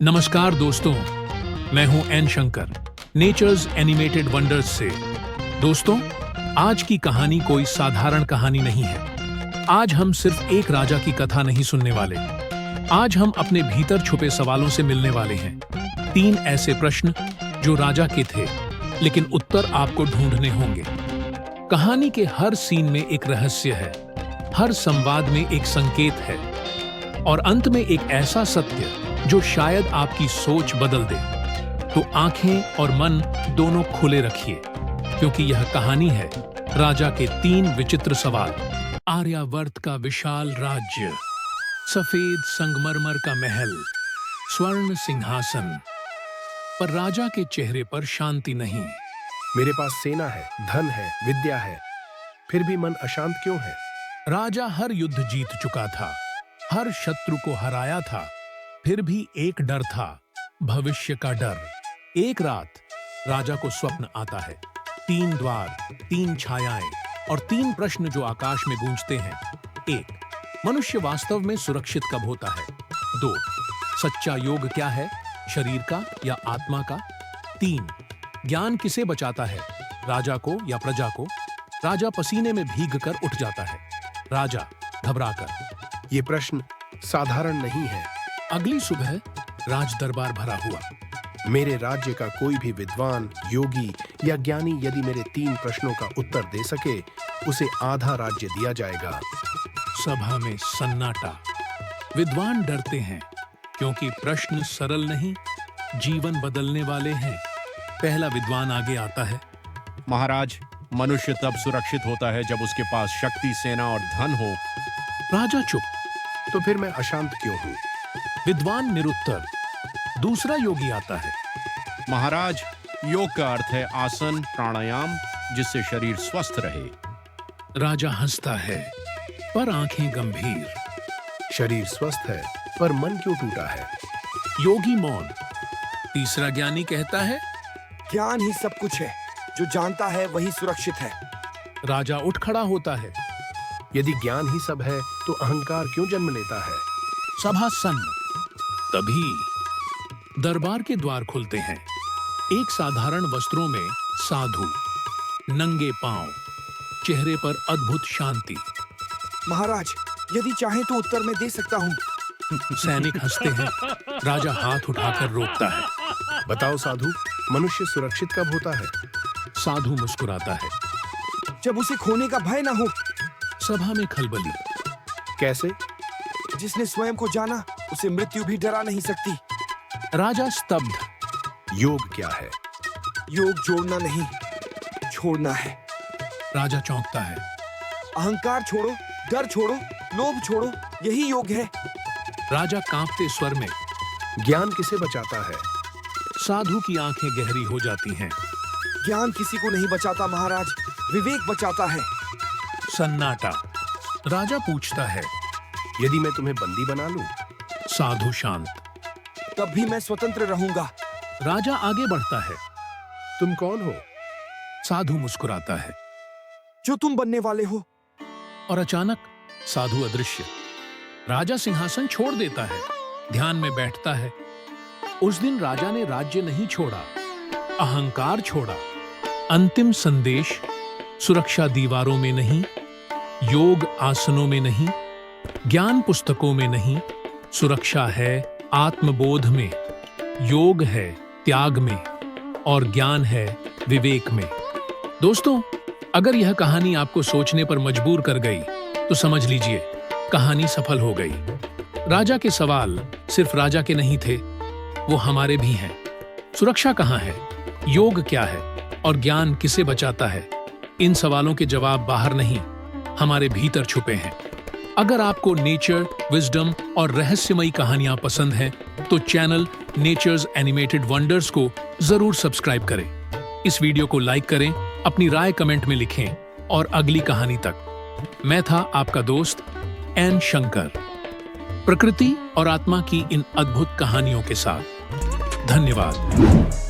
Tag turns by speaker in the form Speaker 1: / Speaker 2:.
Speaker 1: नमस्कार दोस्तों, मैं हूं N Shankar, nature's animated wonders से। दोस्तों, आज की कहानी कोई साधारण कहानी नहीं है। आज हम सिर्फ एक राजा की कथा नहीं सुनने वाले। आज हम अपने भीतर छुपे सवालों से मिलने वाले हैं। 3 ऐसे प्रश्न जो राजा के थे, लेकिन उत्तर आपको ढूंढने होंगे। कहानी के हर सीन में एक रहस्य है, हर संवाद में एक संकेत है, और अंत में एक ऐसा सत्य जो शायद आपकी सोच बदल दे। तो आंखें और मन दोनों खुले रखिए, क्योंकि यह कहानी है राजा के 3 विचित्र सवाल। आर्यावर्त का विशाल राज्य, सफेद संगमरमर का महल, स्वर्ण सिंहासन, पर राजा के चेहरे पर शांति नहीं।
Speaker 2: मेरे पास सेना है, धन है, विद्या है, फिर भी मन अशांत क्यों है?
Speaker 1: राजा हर युद्ध जीत चुका था, हर शत्रु को हराया था, फिर भी एक डर था, भविष्य का डर। एक रात राजा को स्वप्न आता है। 3 द्वार, 3 छायाएं और 3 प्रश्न जो आकाश में गूंजते हैं। 1. मनुष्य वास्तव में सुरक्षित कब होता है? 2. सच्चा योग क्या है, शरीर का या आत्मा का? 3. ज्ञान किसे बचाता है, राजा को या प्रजा को? राजा पसीने में भीग कर उठ जाता है, राजा घबराकर।
Speaker 2: ये प्रश्न साधारण नहीं है।
Speaker 1: अगली सुबह राज दरबार भरा हुआ।
Speaker 2: मेरे राज्य का कोई भी विद्वान, योगी या ज्ञानी यदि मेरे 3 प्रश्नों का उत्तर दे सके, उसे आधा राज्य दिया जाएगा।
Speaker 1: सभा में सन्नाटा। विद्वान डरते हैं, क्योंकि प्रश्न सरल नहीं, जीवन बदलने वाले हैं। पहला विद्वान आगे आता है।
Speaker 3: महाराज, मनुष्य तब सुरक्षित होता है जब उसके पास शक्ति, सेना और धन हो।
Speaker 1: राजा चुप।
Speaker 2: तो फिर मैं अशांत क्यों हूँ?
Speaker 1: विद्वान निरुत्तर। दूसरा योगी आता है।
Speaker 3: महाराज, योग का अर्थ है आसन, प्राणायाम, जिससे शरीर स्वस्थ रहे।
Speaker 1: राजा हंसता है, पर आंखें गंभीर।
Speaker 2: शरीर स्वस्थ है, पर मन क्यों टूटा है?
Speaker 1: योगी मौन। तीसरा ज्ञानी कहता है,
Speaker 4: ज्ञान ही सब कुछ है, जो जानता है वही सुरक्षित है।
Speaker 1: राजा उठ खड़ा होता है।
Speaker 2: यदि ज्ञान ही सब है, तो अहंकार क्यों जन्म लेता है?
Speaker 1: सभा सन्न। तभी दरबार के द्वार खुलते हैं। एक साधारण वस्त्रों में साधु, नंगे पांव, चेहरे पर अद्भुत शांति।
Speaker 4: महाराज, यदि चाहे तो उत्तर में दे सकता हूँ।
Speaker 1: सैनिक हंसते हैं। राजा हाथ उठाकर रोकता है।
Speaker 2: बताओ साधु, मनुष्य सुरक्षित कब होता है?
Speaker 1: साधु मुस्कुराता है।
Speaker 4: जब उसे खोने का भय न हो।
Speaker 1: सभा में खलबली।
Speaker 2: कैसे?
Speaker 4: जिसने स्वयं को जाना, उसे मृत्यु भी डरा नहीं सकती।
Speaker 1: राजा स्तब्ध।
Speaker 2: योग क्या है?
Speaker 4: योग जोड़ना नहीं, छोड़ना है।
Speaker 1: राजा चौंकता है।
Speaker 4: अहंकार छोड़ो, डर छोड़ो, लोभ छोड़ो, यही योग है।
Speaker 1: राजा कांपते स्वर में।
Speaker 2: ज्ञान किसे बचाता है?
Speaker 1: साधु की आंखें गहरी हो जाती हैं।
Speaker 4: ज्ञान किसी को नहीं बचाता महाराज, विवेक बचाता है।
Speaker 1: सन्नाटा। राजा पूछता है,
Speaker 2: यदि मैं तुम्हें बंदी बना लूं?
Speaker 1: साधु शांत।
Speaker 4: तब भी मैं स्वतंत्र रहूंगा।
Speaker 1: राजा आगे बढ़ता है।
Speaker 2: तुम कौन हो?
Speaker 1: साधु मुस्कुराता है।
Speaker 4: जो तुम बनने वाले हो।
Speaker 1: और अचानक साधु अदृश्य। राजा सिंहासन छोड़ देता है, ध्यान में बैठता है। उस दिन राजा ने राज्य नहीं छोड़ा, अहंकार छोड़ा। अंतिम संदेश, सुरक्षा दीवारों में नहीं, योग आसनों में नहीं, ज्ञान पुस्तकों में नहीं, सुरक्षा है आत्मबोध में, योग है त्याग में, और ज्ञान है विवेक में। दोस्तों, अगर यह कहानी आपको सोचने पर मजबूर कर गई, तो समझ लीजिए कहानी सफल हो गई। राजा के सवाल सिर्फ राजा के नहीं थे, वो हमारे भी हैं। सुरक्षा कहाँ है, योग क्या है, और ज्ञान किसे बचाता है? इन सवालों के जवाब बाहर नहीं, हमारे भीतर छुपे हैं। अगर आपको नेचर, विजडम और रहस्यमयी कहानियां पसंद हैं, तो चैनल नेचर्स एनिमेटेड वंडर्स को जरूर सब्सक्राइब करें। इस वीडियो को लाइक करें, अपनी राय कमेंट में लिखें और अगली कहानी तक मैं था आपका दोस्त एन शंकर, प्रकृति और आत्मा की इन अद्भुत कहानियों के साथ। धन्यवाद।